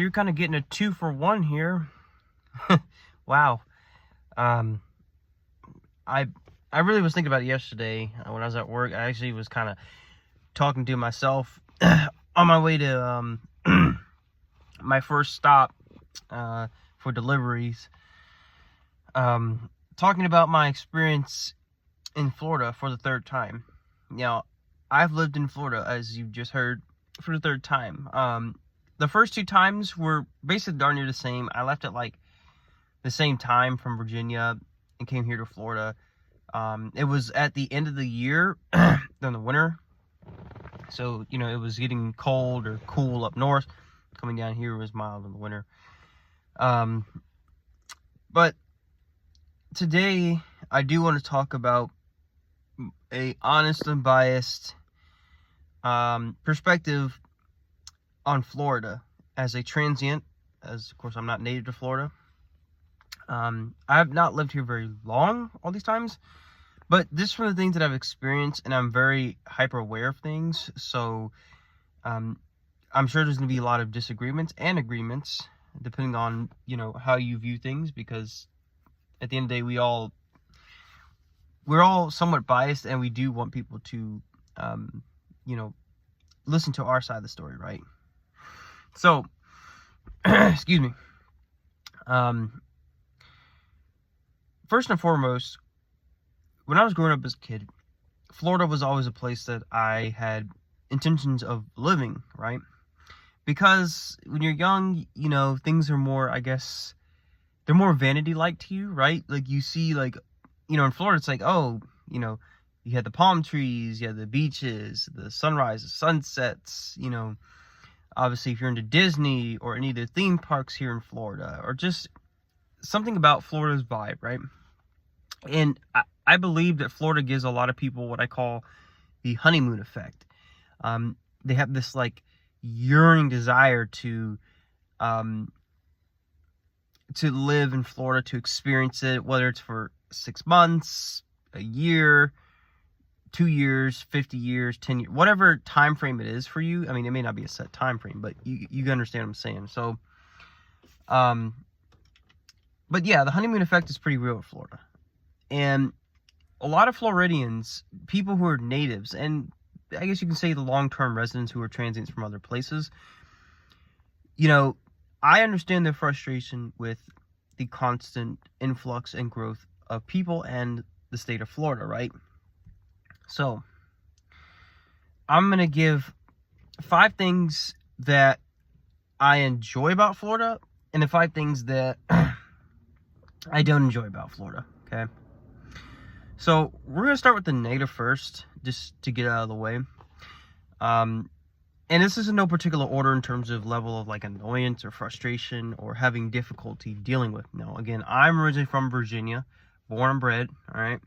You're kind of getting a 2-for-1 here. Wow. Um, I I really was thinking about it yesterday when I was at work. I actually was kind of talking to myself on my way to my first stop for deliveries. Talking about my experience in Florida for the third time. Now, I've lived in Florida, as you just heard, for the third time. The first 2 times were basically darn near the same. I left at like the same time from Virginia and came here to Florida. It was at the end of the year, in the winter. So, it was getting cold or cool up north. Coming down here was mild in the winter. But today, I do want to talk about a honest and biased perspective on Florida as a transient, as of course I'm not native to Florida. I have not lived here very long all these times, but this is one of the things that I've experienced, and I'm very hyper aware of things. So I'm sure there's going to be a lot of disagreements and agreements depending on how you view things, because at the end of the day we're all somewhat biased, and we do want people to listen to our side of the story, right? So excuse me. First and foremost, when I was growing up as a kid, Florida was always a place that I had intentions of living, right? Because when you're young, things are more, I guess, they're more vanity-like to you, right? Like, you see, like, in Florida, it's like, oh, you had the palm trees, you had the beaches, the sunrises, sunsets, obviously if you're into Disney or any of the theme parks here in Florida, or just something about Florida's vibe, right? And I believe that Florida gives a lot of people what I call the honeymoon effect. They have this like yearning desire to live in Florida, to experience it, whether it's for 6 months, a year, 2 years, 50 years, 10 years, whatever time frame it is for you. I mean, it may not be a set time frame, but you understand what I'm saying. So, but yeah, the honeymoon effect is pretty real in Florida. And a lot of Floridians, people who are natives, and I guess you can say the long-term residents who are transients from other places, I understand their frustration with the constant influx and growth of people and the state of Florida, right? So, I'm going to give 5 things that I enjoy about Florida, and the 5 things that I don't enjoy about Florida, okay? So, we're going to start with the negative first, just to get out of the way. And this is in no particular order in terms of level of like annoyance or frustration or having difficulty dealing with. No, again, I'm originally from Virginia, born and bred, all right?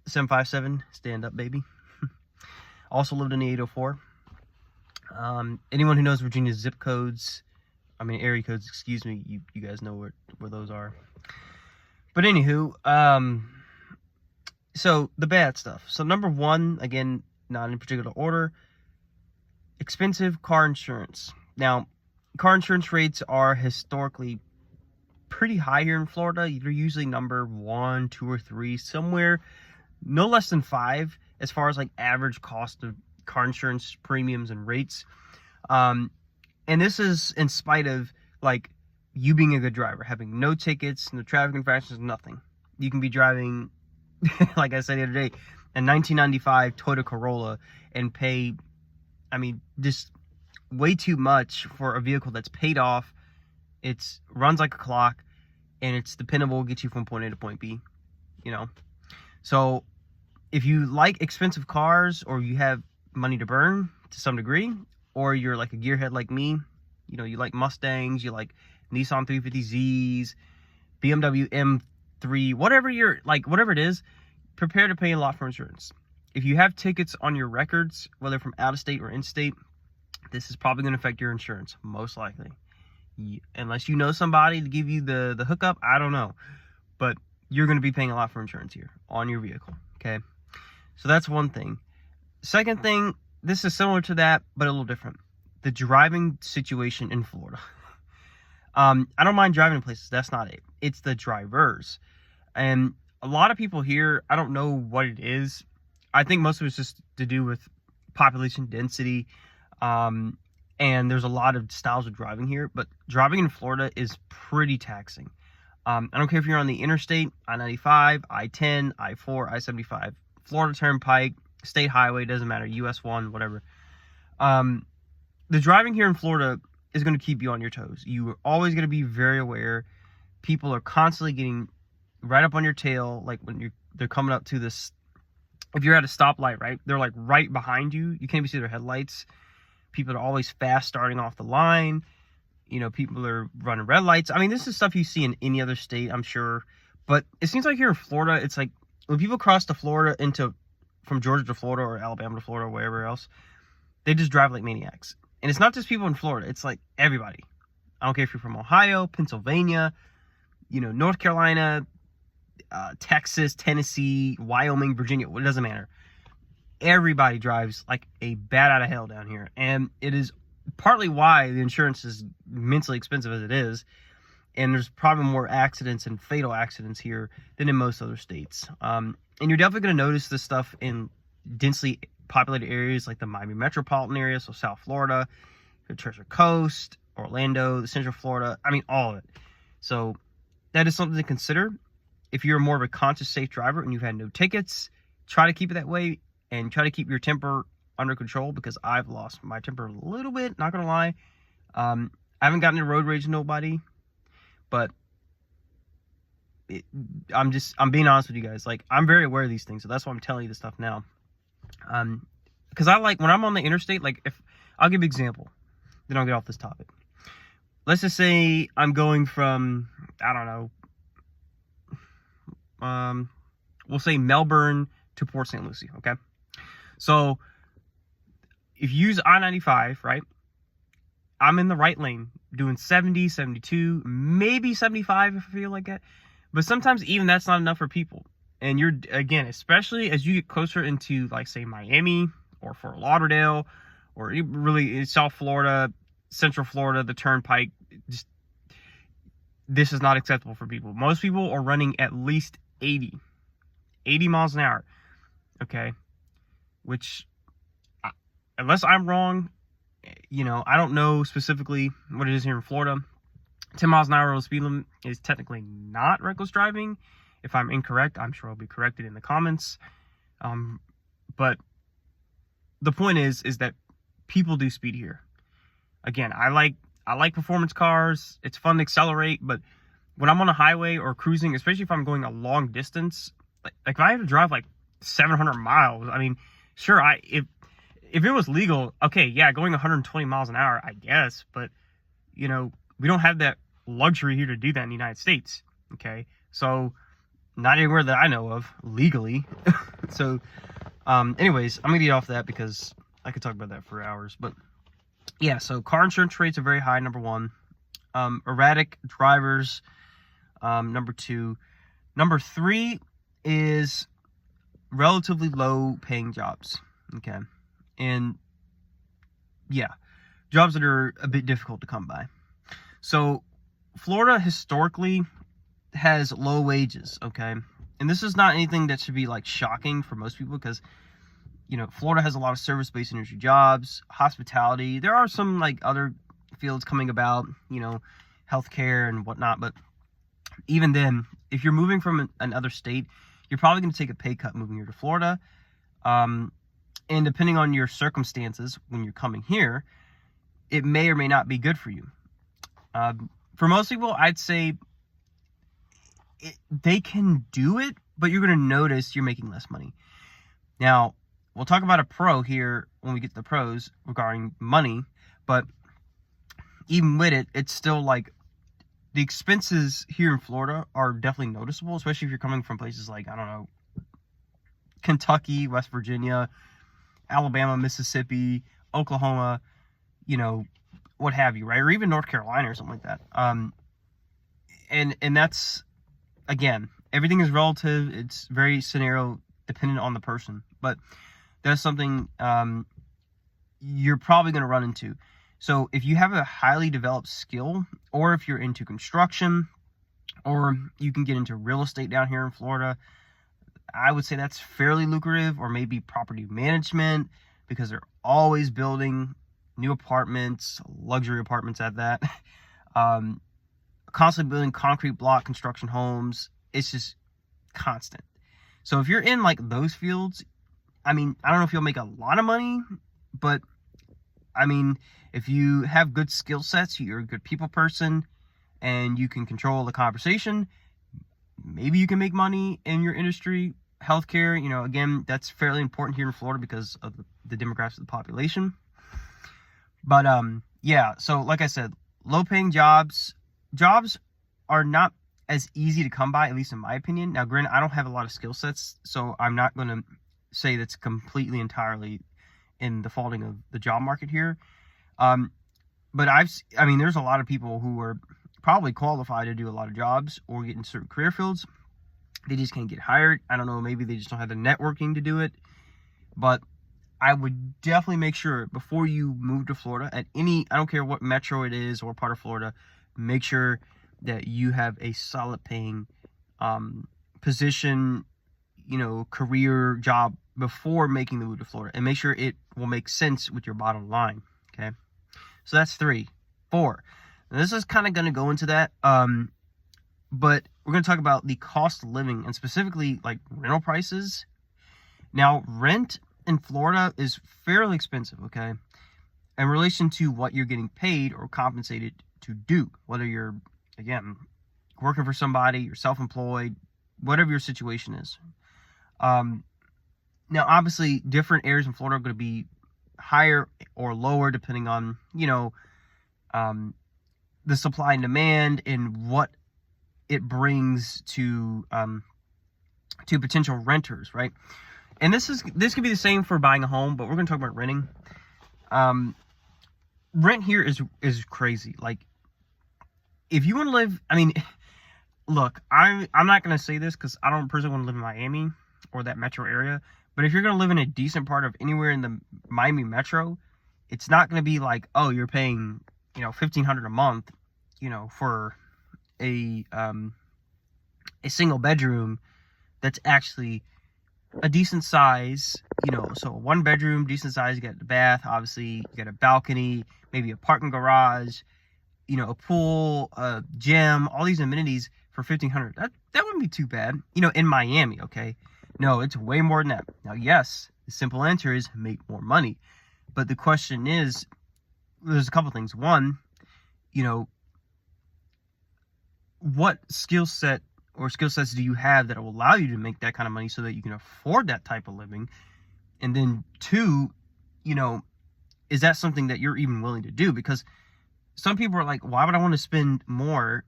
757, stand up, baby. Also lived in the 804. Anyone who knows Virginia's zip codes, area codes, excuse me, you guys know where those are. But anywho, so the bad stuff. So number 1, again, not in particular order, expensive car insurance. Now, car insurance rates are historically pretty high here in Florida. They're usually number 1, 2, or 3, somewhere no less than 5 as far as like average cost of car insurance premiums and rates. And this is in spite of like you being a good driver, having no tickets, no traffic infractions, nothing. You can be driving, like I said the other day, a 1995 Toyota Corolla and pay, just way too much for a vehicle that's paid off. It runs like a clock, and it's dependable, gets you from point A to point B, So if you like expensive cars, or you have money to burn to some degree, or you're like a gearhead like me, you like Mustangs, you like Nissan 350Zs, BMW M3, whatever it is, prepare to pay a lot for insurance. If you have tickets on your records, whether from out of state or in state, this is probably going to affect your insurance, most likely. Unless you know somebody to give you the hookup, I don't know. But you're going to be paying a lot for insurance here on your vehicle, okay? So that's one thing. Second thing, this is similar to that, but a little different. the driving situation in Florida. I don't mind driving in places. That's not it. It's the drivers. And a lot of people here, I don't know what it is. I think most of it's just to do with population density. And there's a lot of styles of driving here. But driving in Florida is pretty taxing. I don't care if you're on the interstate, I-95, I-10, I-4, I-75, Florida Turnpike, State Highway, doesn't matter, US 1, whatever. The driving here in Florida is going to keep you on your toes. You are always going to be very aware. People are constantly getting right up on your tail, like when they're coming up to this. If you're at a stoplight, right, they're like right behind you. You can't even see their headlights. People are always fast starting off the line. You know, people are running red lights. I mean, this is stuff you see in any other state, I'm sure. But it seems like here in Florida, it's like when people cross to Florida from Georgia to Florida or Alabama to Florida or wherever else, they just drive like maniacs. And it's not just people in Florida. It's like everybody. I don't care if you're from Ohio, Pennsylvania, North Carolina, Texas, Tennessee, Wyoming, Virginia. It doesn't matter. Everybody drives like a bat out of hell down here. And it is partly why the insurance is immensely expensive as it is. And there's probably more accidents and fatal accidents here than in most other states. And you're definitely going to notice this stuff in densely populated areas like the Miami metropolitan area, so South Florida, the Treasure Coast, Orlando, the Central Florida. I mean, all of it. So that is something to consider. If you're more of a conscious, safe driver and you've had no tickets, try to keep it that way and try to keep your temper under control, because I've lost my temper a little bit, not going to lie. I haven't gotten into road rage with nobody, but I'm being honest with you guys. Like, I'm very aware of these things, so that's why I'm telling you this stuff now. Because I like, when I'm on the interstate, like, if I'll give you an example, then I'll get off this topic. Let's just say I'm going from, I don't know, we'll say Melbourne to Port St. Lucie, okay? So if you use I-95, right, I'm in the right lane doing 70, 72, maybe 75 if I feel like it. But sometimes even that's not enough for people. And you're, again, especially as you get closer into, like, say, Miami or Fort Lauderdale or really South Florida, Central Florida, the Turnpike, this is not acceptable for people. Most people are running at least 80 miles an hour, okay? Which, unless I'm wrong, I don't know specifically what it is here in Florida. 10 miles an hour speed limit is technically not reckless driving. If I'm incorrect, I'm sure I'll be corrected in the comments. But the point is that people do speed here. Again, I like performance cars. It's fun to accelerate, but when I'm on a highway or cruising, especially if I'm going a long distance, like if I have to drive like 700 miles, I mean, sure, if it was legal, okay, yeah, going 120 miles an hour, I guess, but we don't have that luxury here to do that in the United States. Okay, so not anywhere that I know of legally. So, anyways, I'm gonna get off that because I could talk about that for hours. But yeah, so car insurance rates are very high. Number one, erratic drivers. Number two, number three is relatively low paying jobs. Okay, and yeah, jobs that are a bit difficult to come by. So Florida historically has low wages, okay? And this is not anything that should be like shocking for most people, because Florida has a lot of service-based industry jobs, hospitality. There are some like other fields coming about, healthcare and whatnot, but even then, if you're moving from another state, you're probably going to take a pay cut moving here to Florida. And depending on your circumstances when you're coming here, it may or may not be good for you. For most people, I'd say they can do it, but you're going to notice you're making less money. Now, we'll talk about a pro here when we get to the pros regarding money, but even with it, it's still like the expenses here in Florida are definitely noticeable, especially if you're coming from places like, I don't know, Kentucky, West Virginia, Alabama, Mississippi, Oklahoma, what have you, right? Or even North Carolina or something like that. And that's, again, everything is relative. It's very scenario dependent on the person, but that's something you're probably going to run into. So if you have a highly developed skill, or if you're into construction, or you can get into real estate down here in Florida, I would say that's fairly lucrative. Or maybe property management, because they're always building new apartments, luxury apartments at that. Constantly building concrete block construction homes. It's just constant. So if you're in like those fields, I mean, I don't know if you'll make a lot of money, but I mean, if you have good skill sets, you're a good people person, and you can control the conversation, maybe you can make money in your industry. Healthcare, you know, again, that's fairly important here in Florida because of the demographics of the population. But yeah, so like I said, low paying jobs are not as easy to come by, at least in my opinion. Now, granted, I don't have a lot of skill sets, so I'm not going to say that's completely entirely in the faulting of the job market here. But I mean, there's a lot of people who are probably qualified to do a lot of jobs or get in certain career fields. They just can't get hired. I don't know, maybe they just don't have the networking to do it. But I would definitely make sure before you move to Florida, I don't care what metro it is or part of Florida, make sure that you have a solid paying position, you know, career job before making the move to Florida, and make sure it will make sense with your bottom line. Okay, so that's 3. 4. Now, this is kind of going to go into that, but we're going to talk about the cost of living, and specifically like rental prices. Now, rent in Florida is fairly expensive, okay, in relation to what you're getting paid or compensated to do, whether you're, again, working for somebody, you're self-employed, whatever your situation is. Now, obviously, different areas in Florida are going to be higher or lower depending on, you know, the supply and demand and what it brings to potential renters, right? And this could be the same for buying a home, but we're going to talk about renting. Rent here is crazy. Like, if you want to live, I mean, look, I'm not going to say this because I don't personally want to live in Miami or that metro area. But if you're going to live in a decent part of anywhere in the Miami metro, it's not going to be like, oh, you're paying, you know, $1,500 a month, you know, for a single bedroom that's actually a decent size, you know. So 1 bedroom, decent size. You got the bath, obviously. You got a balcony, maybe a parking garage, you know, a pool, a gym, all these amenities for $1,500. That wouldn't be too bad, you know, in Miami. Okay, no, it's way more than that. Now, yes, the simple answer is make more money, but the question is, there's a couple things. One, you know, what skill set or skill sets do you have that will allow you to make that kind of money so that you can afford that type of living? And then 2, you know, is that something that you're even willing to do? Because some people are like, why would I want to spend more?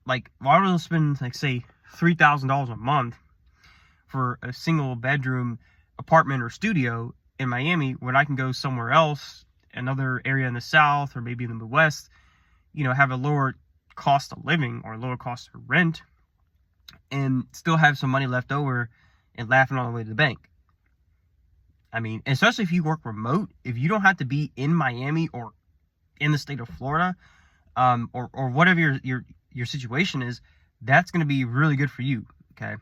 Like, why would I spend, like, say, $3,000 a month for a single bedroom apartment or studio in Miami when I can go somewhere else, another area in the South or maybe in the Midwest, you know, have a lower cost of living or lower cost of rent and still have some money left over and laughing all the way to the bank? I mean, especially if you work remote, if you don't have to be in Miami or in the state of Florida, or whatever your situation is, that's going to be really good for you. Okay,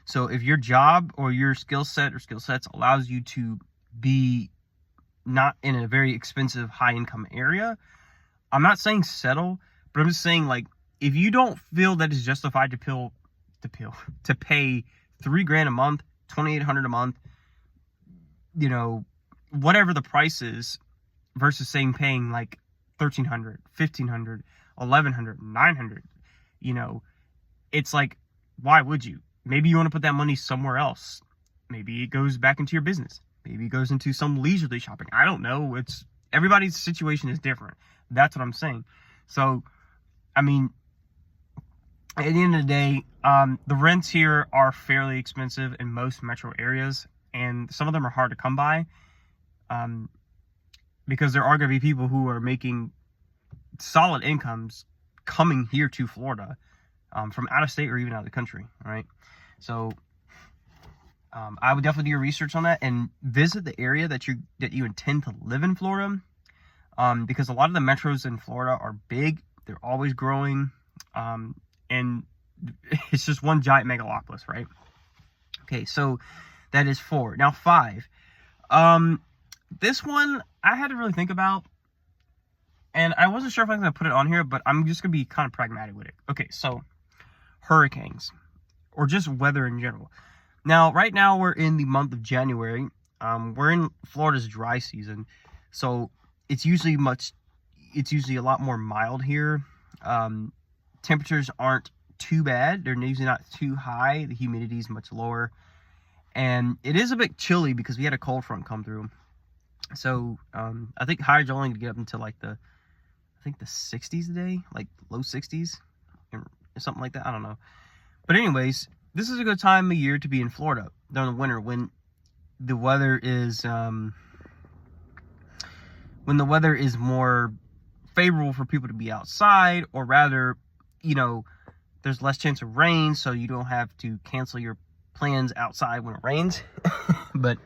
so if your job or your skill set or skill sets allows you to be not in a very expensive high income area, I'm not saying settle, but I'm just saying, like, if you don't feel that it's justified to pay $3,000 a month, $2,800 a month, you know, whatever the price is, versus saying paying like $1,300, $1,500, $1,100, $900, you know, it's like, why would you? Maybe you want to put that money somewhere else. Maybe it goes back into your business. Maybe it goes into some leisurely shopping. I don't know. Everybody's situation is different. That's what I'm saying. So, I mean, at the end of the day, the rents here are fairly expensive in most metro areas, and some of them are hard to come by, because there are going to be people who are making solid incomes coming here to Florida, from out of state or even out of the country. All right, so I would definitely do your research on that and visit the area that you intend to live in Florida. because a lot of the metros in Florida are big. They're always growing. And it's just one giant megalopolis, right? Okay, so that is 4. Now 5. This one I had to really think about, and I wasn't sure if I was going to put it on here, but I'm just going to be kind of pragmatic with it. Okay, so hurricanes, or just weather in general. Now, right now we're in the month of January. We're in Florida's dry season, so it's usually a lot more mild here. Temperatures aren't too bad. They're usually not too high. The humidity is much lower. And it is a bit chilly because we had a cold front come through. So, I think highs are only going to get up until like the 60s today, like low 60s, or something like that. I don't know. But anyways, this is a good time of year to be in Florida during the winter when the weather is more favorable for people to be outside, or rather, there's less chance of rain, so you don't have to cancel your plans outside when it rains. But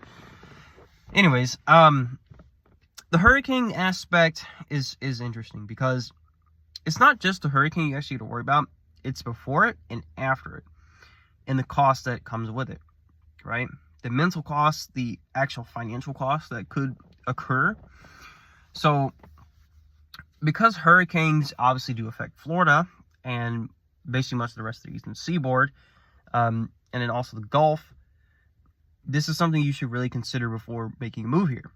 anyways, the hurricane aspect is interesting because it's not just the hurricane you actually have to worry about. It's before it and after it, and the cost that comes with it, right? The mental cost, the actual financial cost that could occur. So, because hurricanes obviously do affect Florida and basically much of the rest of the eastern seaboard, and then also the Gulf, this is something you should really consider before making a move here.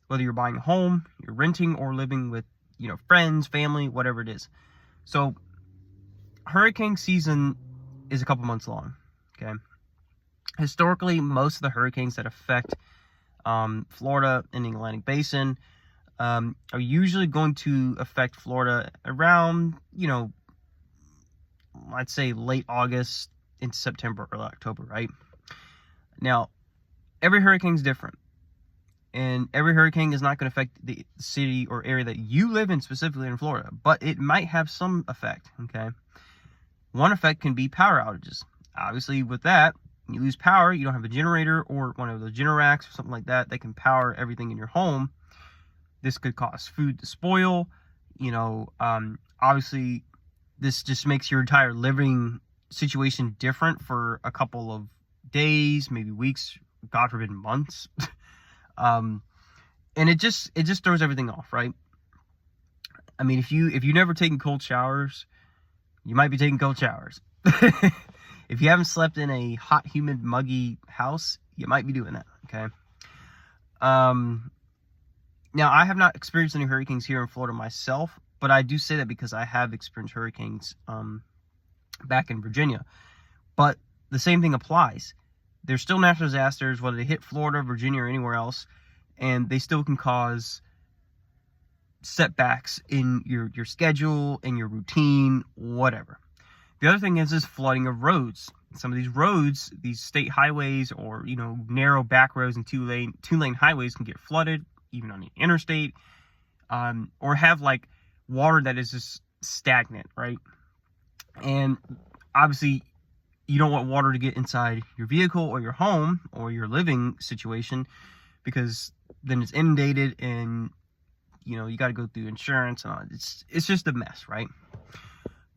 Whether you're buying a home, you're renting, or living with, friends, family, whatever it is. So, hurricane season is a couple months long, okay? Historically, most of the hurricanes that affect Florida and the Atlantic Basin are usually going to affect Florida around, I'd say late August into September, early October, right? Now, every hurricane is different. And every hurricane is not going to affect the city or area that you live in, specifically in Florida. But it might have some effect, okay? One effect can be power outages. Obviously, with that, when you lose power, you don't have a generator or one of those Generacs or something like that that can power everything in your home. This could cause food to spoil. Obviously, this just makes your entire living situation different for a couple of days, maybe weeks, God forbid, months. And it just throws everything off, right? I mean, if you never taken cold showers, you might be taking cold showers. If you haven't slept in a hot, humid, muggy house, you might be doing that, okay? Now, I have not experienced any hurricanes here in Florida myself, but I do say that because I have experienced hurricanes back in Virginia. But the same thing applies. There's still natural disasters, whether they hit Florida, Virginia, or anywhere else, and they still can cause setbacks in your schedule, in your routine, whatever. The other thing is flooding of roads. Some of these roads, these state highways, or narrow back roads and two-lane highways can get flooded, even on the interstate, or have like water that is just stagnant, right? And obviously, you don't want water to get inside your vehicle or your home or your living situation, because then it's inundated and you got to go through insurance and all. It's just a mess, right?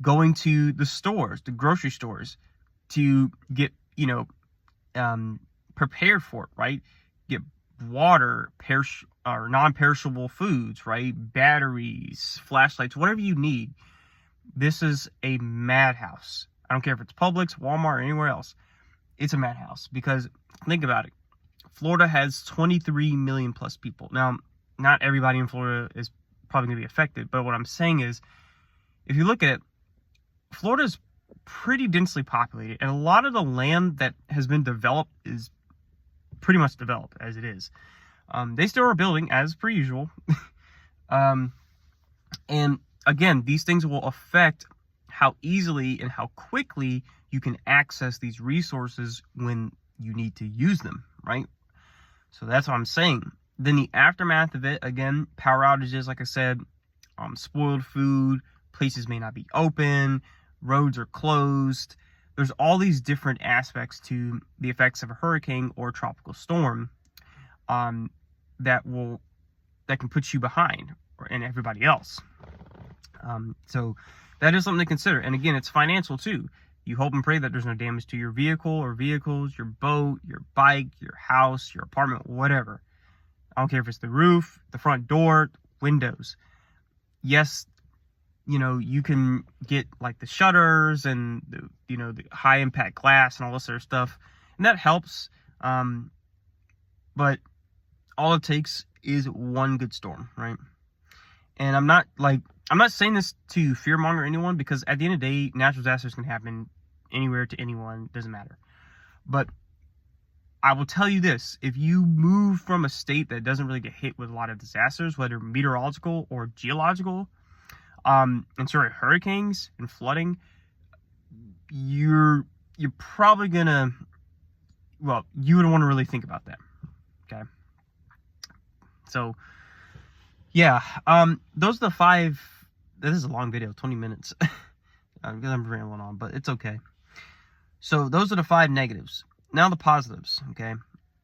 Going to the stores, the grocery stores, to get prepared for it, right? Get water, or non-perishable foods, right? Batteries, flashlights, whatever you need. This is a madhouse. I don't care if it's Publix, Walmart, or anywhere else. It's a madhouse, because think about it. Florida has 23 million plus people. Now, not everybody in Florida is probably going to be affected, but what I'm saying is, if you look at it, Florida is pretty densely populated, and a lot of the land that has been developed is pretty much developed as it is. They still are building, as per usual. And again, these things will affect how easily and how quickly you can access these resources when you need to use them, right? So that's what I'm saying. Then the aftermath of it, again, power outages, like I said, spoiled food, places may not be open, roads are closed. There's all these different aspects to the effects of a hurricane or tropical storm that can put you behind, and everybody else. So that is something to consider. And again, it's financial too. You hope and pray that there's no damage to your vehicle or vehicles, your boat, your bike, your house, your apartment, whatever. I don't care if it's the roof, the front door, windows. Yes, you can get like the shutters and the high impact glass and all this other stuff, and that helps. But all it takes is one good storm, right? And I'm not saying this to fearmonger anyone, because at the end of the day, natural disasters can happen anywhere to anyone, doesn't matter. But I will tell you this: if you move from a state that doesn't really get hit with a lot of disasters, whether meteorological or geological, and hurricanes and flooding, you're probably gonna, you would want to really think about that. Okay. So yeah, those are the 5. This is a long video, 20 minutes. Because I'm rambling on, but it's okay. So those are the 5 negatives. Now the positives, okay?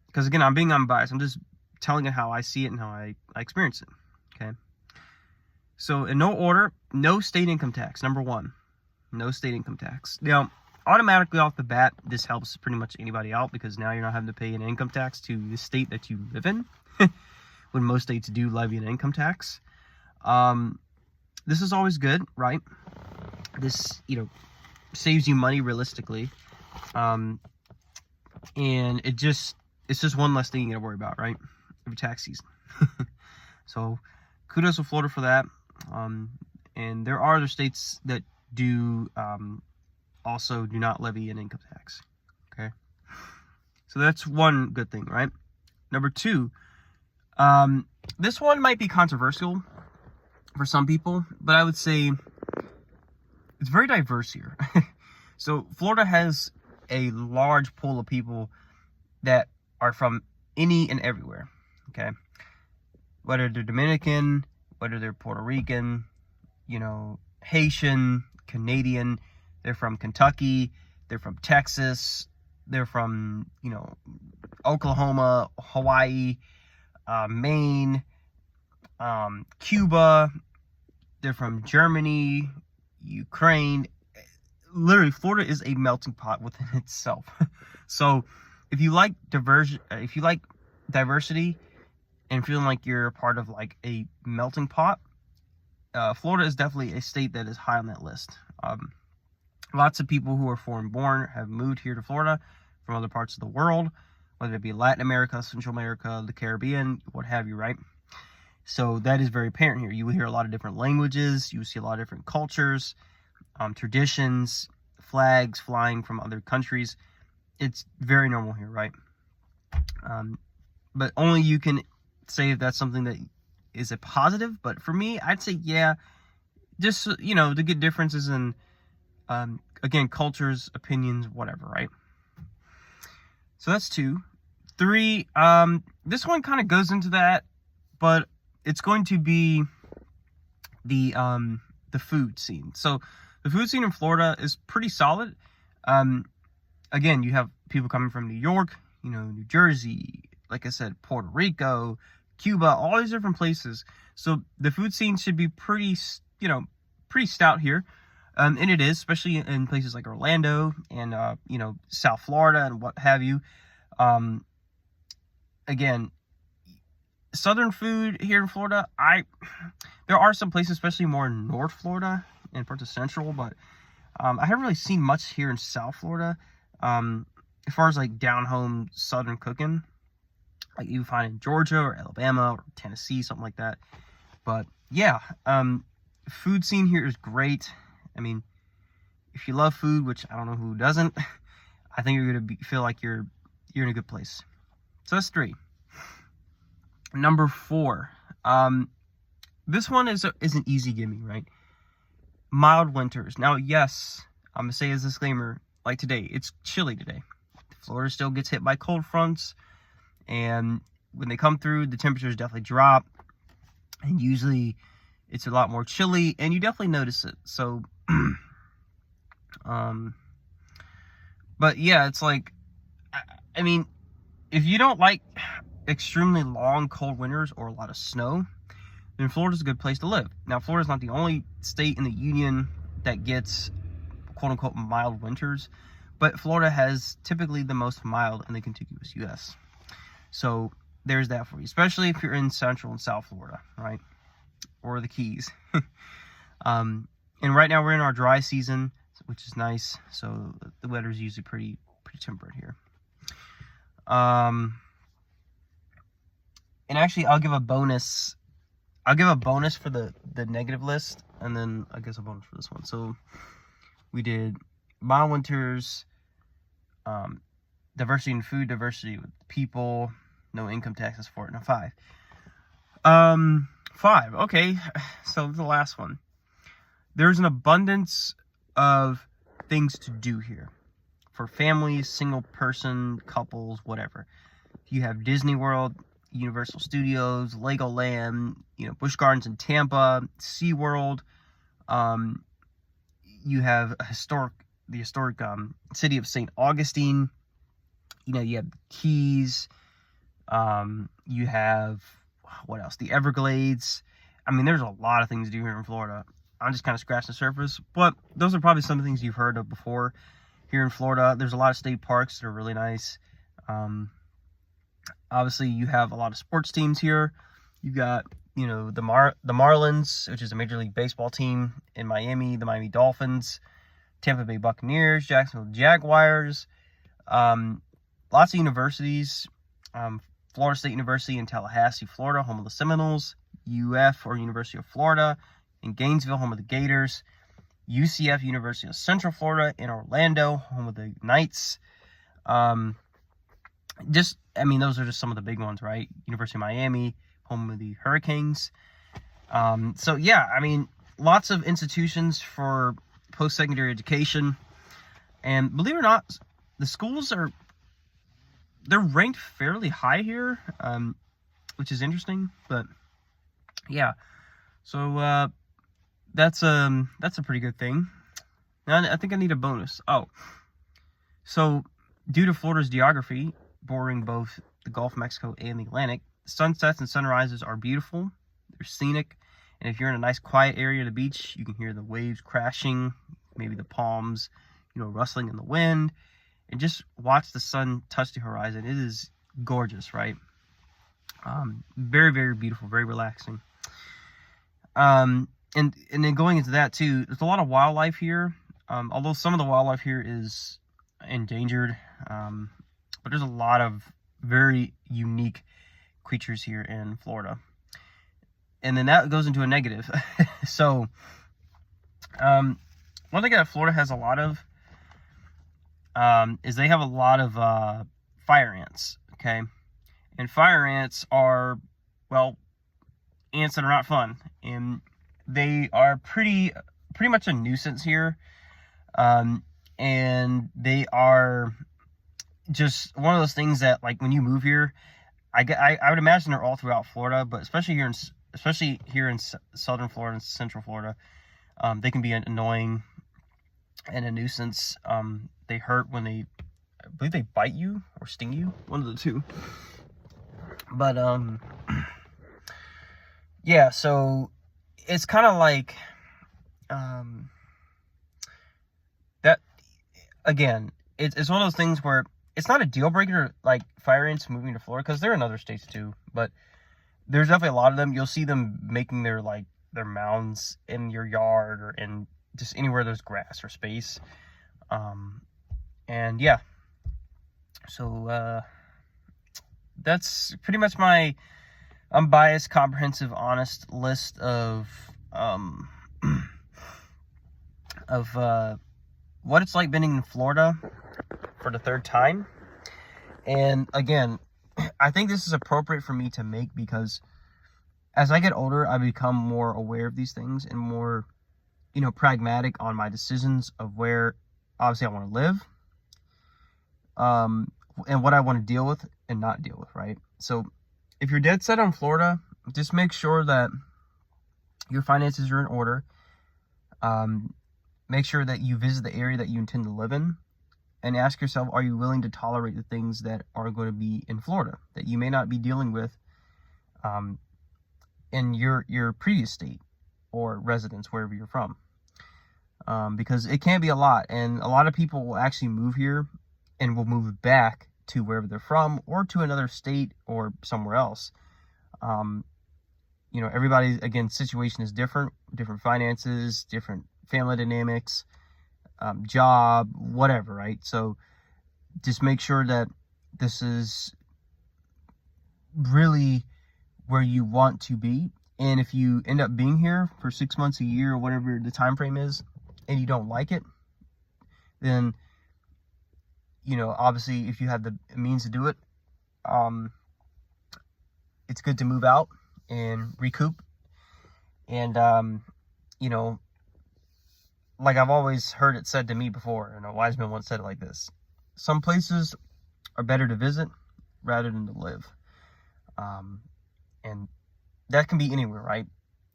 Because again, I'm being unbiased. I'm just telling you how I see it and how I experience it, okay? So in no order, no state income tax. Number 1, no state income tax. Now, automatically off the bat, this helps pretty much anybody out, because now you're not having to pay an income tax to the state that you live in, when most states do levy an income tax. This is always good, right? This, saves you money realistically. And it's just one less thing you gotta worry about, right? Every tax season. So kudos to Florida for that. And there are other states that do also do not levy an income tax. Okay. So that's one good thing, right? Number 2, this one might be controversial for some people, but I would say it's very diverse here. So Florida has a large pool of people that are from any and everywhere, okay? Whether they're Dominican, whether they're Puerto Rican, Haitian, Canadian, they're from Kentucky, they're from Texas, they're from, Oklahoma, Hawaii, Maine, Cuba, they're from Germany, Ukraine. Literally, Florida is a melting pot within itself. So if you like diversity and feeling like you're a part of like a melting pot, Florida is definitely a state that is high on that list. Lots of people who are foreign born have moved here to Florida from other parts of the world, whether it be Latin America, Central America, the Caribbean, what have you, right? So that is very apparent here. You will hear a lot of different languages. You will see a lot of different cultures, traditions, flags flying from other countries. It's very normal here, right? But only you can say if that's something that is a positive. But for me, I'd say, yeah, just, to get differences in, again, cultures, opinions, whatever, right? So that's 2. 3, this one kind of goes into that, but it's going to be the food scene. So the food scene in Florida is pretty solid. Again, you have people coming from New York, New Jersey, like I said, Puerto Rico, Cuba, all these different places. So the food scene should be pretty stout here. And it is, especially in places like Orlando and, South Florida and what have you. Again, Southern food here in Florida, there are some places, especially more in North Florida and parts of Central, but I haven't really seen much here in South Florida. As far as like down home Southern cooking, like you find in Georgia or Alabama or Tennessee, something like that. But yeah, food scene here is great. I mean, if you love food, which I don't know who doesn't, I think you're gonna feel like you're in a good place. So that's 3. Number 4, this one is an easy gimme, right? Mild winters. Now, yes, I'm gonna say as a disclaimer, like today, it's chilly today. Florida still gets hit by cold fronts, and when they come through, the temperatures definitely drop, and usually it's a lot more chilly, and you definitely notice it. So, but yeah, it's like, I mean, if you don't like extremely long cold winters or a lot of snow, then Florida's a good place to live. Now, Florida's not the only state in the union that gets quote-unquote mild winters, but Florida has typically the most mild in the contiguous U.S. So there's that for you, especially if you're in Central and South Florida, right? Or the Keys. And right now we're in our dry season, which is nice. So the weather's usually pretty temperate here. And actually, I'll give a bonus for the negative list, and then I guess a bonus for this one. So we did mild winters, diversity in food, diversity with people, no income taxes for it. Now 5. 5. Okay, so the last one. There's an abundance of things to do here for families, single person, couples, whatever. You have Disney World, Universal Studios, Legoland, Busch Gardens in Tampa, SeaWorld. You have the historic city of St. Augustine. You have the Keys. You have, what else? The Everglades. I mean, there's a lot of things to do here in Florida. I'm just kind of scratching the surface, but those are probably some of the things you've heard of before. Here in Florida, there's a lot of state parks that are really nice. Obviously, you have a lot of sports teams here. You've got, the Marlins, which is a Major League Baseball team in Miami, the Miami Dolphins, Tampa Bay Buccaneers, Jacksonville Jaguars, lots of universities, Florida State University in Tallahassee, Florida, home of the Seminoles, UF, or University of Florida, in Gainesville, home of the Gators, UCF, University of Central Florida, in Orlando, home of the Knights. Those are just some of the big ones, right? University of Miami, home of the Hurricanes. Lots of institutions for post-secondary education. And believe it or not, the schools they're ranked fairly high here, which is interesting. But yeah, so that's a pretty good thing. Now I think I need a bonus. So due to Florida's geography, bordering both the Gulf of Mexico and the Atlantic, sunsets and sunrises are beautiful. They're scenic, and if you're in a nice quiet area of the beach, you can hear the waves crashing, maybe the palms, rustling in the wind, and just watch the sun touch the horizon. It is gorgeous, right? Very, very beautiful, very relaxing. And then going into that too, there's a lot of wildlife here. Although some of the wildlife here is endangered, but there's a lot of very unique creatures here in Florida. And then that goes into a negative. So, one thing that Florida has a lot of is they have a lot of fire ants, okay? And fire ants are, ants that are not fun. And they are pretty much a nuisance here. And they are just one of those things that, like, when you move here, I would imagine they're all throughout Florida, but especially here in southern Florida and central Florida, they can be annoying and a nuisance. They hurt when I believe they bite you or sting you, one of the two. But yeah, so it's kind of like that. Again, it's one of those things where it's not a deal breaker, like fire ants moving to Florida, because they're in other states too. But there's definitely a lot of them. You'll see them making their mounds in your yard or in just anywhere there's grass or space. And yeah, so that's pretty much my unbiased, comprehensive, honest list of what it's like being in Florida for the third time. And again, I think this is appropriate for me to make because as I get older, I become more aware of these things and more, pragmatic on my decisions of where obviously I want to live, and what I want to deal with and not deal with, right? So if you're dead set on Florida, just make sure that your finances are in order. Make sure that you visit the area that you intend to live in, and ask yourself, are you willing to tolerate the things that are going to be in Florida that you may not be dealing with in your previous state or residence, wherever you're from. Because it can be a lot, and a lot of people will actually move here and will move back to wherever they're from or to another state or somewhere else. You know, everybody's, again, situation is different finances, different family dynamics, job, whatever, right? So just make sure that this is really where you want to be. And if you end up being here for 6 months, a year, or whatever the time frame is, and you don't like it, then, you know, obviously if you have the means to do it, it's good to move out and recoup. And you know, like I've always heard it said to me before, and a wise man once said it like this: some places are better to visit rather than to live. And that can be anywhere, right?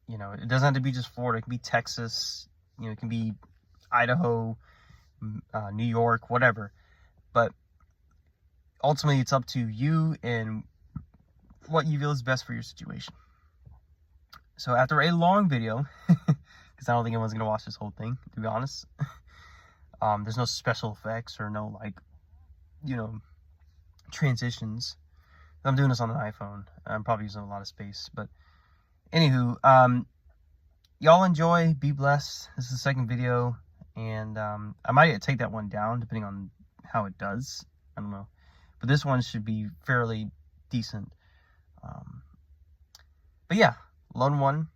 You know, it doesn't have to be just Florida. It can be Texas, you know, it can be Idaho, New York, whatever. But ultimately it's up to you and what you feel is best for your situation. So after a long video, because I don't think anyone's going to watch this whole thing, to be honest. There's no special effects or no, like, you know, transitions. I'm doing this on an iPhone. I'm probably using a lot of space. But anywho, y'all enjoy. Be blessed. This is the second video. And I might take that one down depending on how it does. I don't know. But this one should be fairly decent. But yeah, Lone One